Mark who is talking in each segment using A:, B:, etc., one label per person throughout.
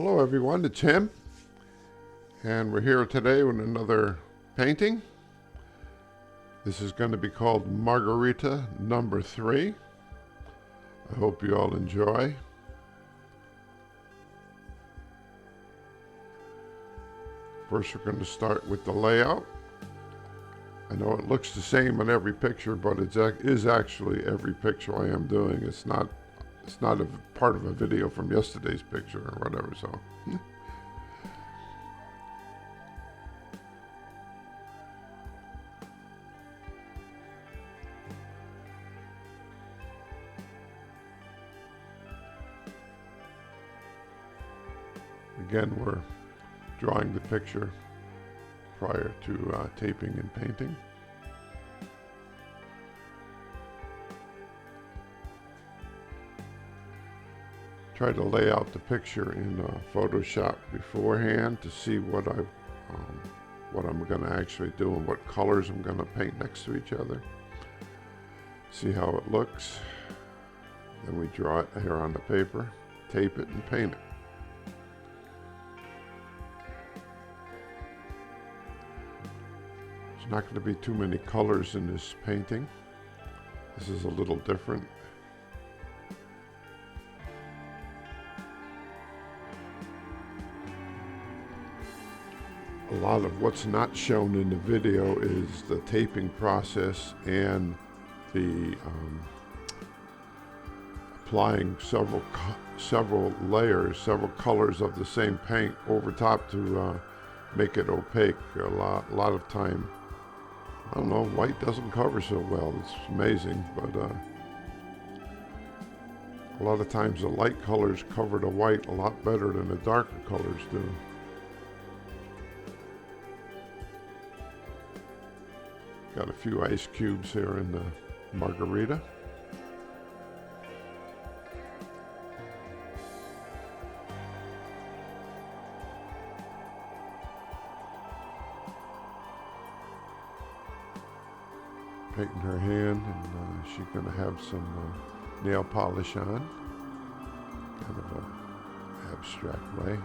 A: Hello everyone, it's Jhimm, and we're here today with another painting. This is going to be called Margarita number 3. I hope you all enjoy. First we're going to start with the layout. I know it looks the same on every picture, but it is actually every picture I am doing. It's not a part of a video from yesterday's picture or whatever, so. Again, we're drawing the picture prior to taping and painting. Try to lay out the picture in Photoshop beforehand to see what I'm going to actually do and what colors I'm going to paint next to each other. See how it looks. Then we draw it here on the paper, tape it, and paint it. There's not going to be too many colors in this painting. This is a little different. A lot of what's not shown in the video is the taping process and the applying several layers, several colors of the same paint over top to make it opaque. A lot of time, I don't know, white doesn't cover so well. It's amazing, but a lot of times the light colors cover the white a lot better than the darker colors do. Got a few ice cubes here in the Margarita. Painting her hand, and she's going to have some nail polish on, kind of a abstract way.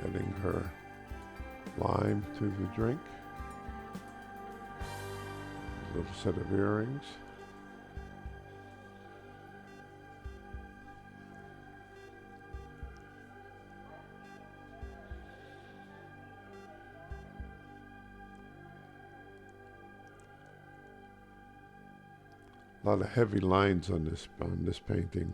A: Adding her lime to the drink. A little set of earrings. A lot of heavy lines on this painting.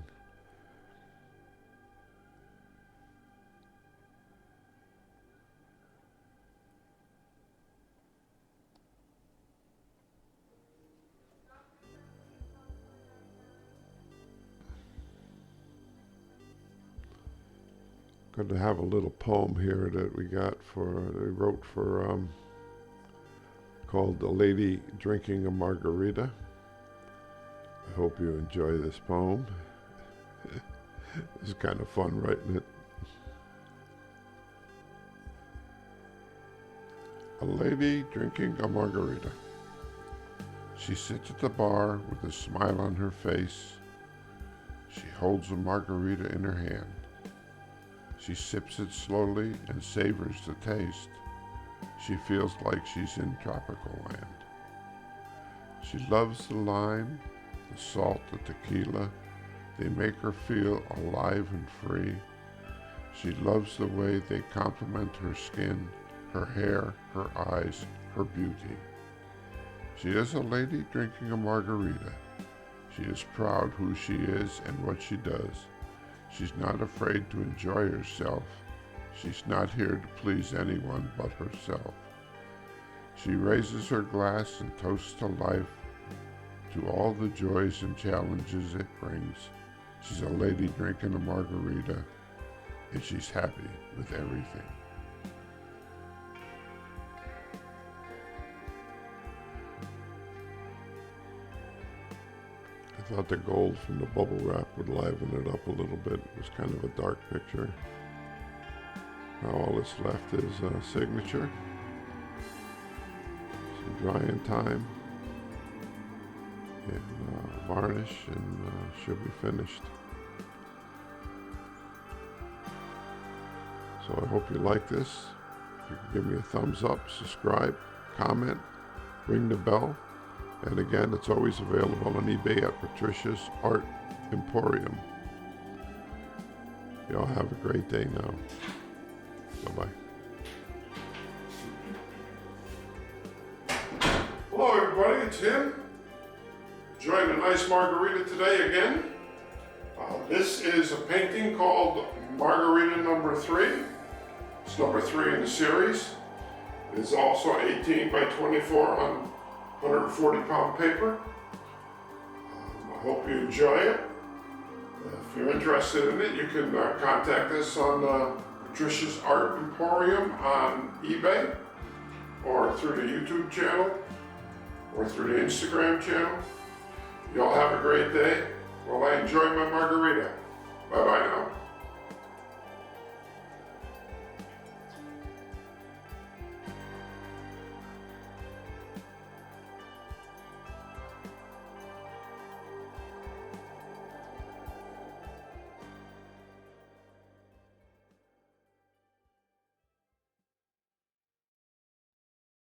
A: Going to have a little poem here that we wrote for, called "The Lady Drinking a Margarita." I hope you enjoy this poem. It's kind of fun writing it. A lady drinking a margarita. She sits at the bar with a smile on her face. She holds a margarita in her hand. She sips it slowly and savors the taste. She feels like she's in tropical land. She loves the lime, the salt, the tequila. They make her feel alive and free. She loves the way they complement her skin, her hair, her eyes, her beauty. She is a lady drinking a margarita. She is proud who she is and what she does. She's not afraid to enjoy herself She's not here to please anyone but herself. She raises her glass and toasts to life, to all the joys and challenges it brings. She's a lady drinking a margarita, and she's happy with everything. I thought the gold from the bubble wrap would liven it up a little bit. It was kind of a dark picture. Now all that's left is a signature, some drying time, and varnish, and should be finished. So I hope you like this. If you can give me a thumbs up, subscribe, comment, ring the bell. And again, it's always available on eBay at Patricia's Art Emporium. Y'all have a great day now. Bye-bye. Hello everybody, it's Jhimm. Enjoying a nice margarita today again. This is a painting called Margarita number 3. It's number 3 in the series. It's also 18 by 24 on 140-pound paper. I hope you enjoy it. If you're interested in it, you can contact us on Patricia's Art Emporium on eBay, or through the YouTube channel, or through the Instagram channel. Y'all have a great day while I enjoy my margarita. Bye-bye now.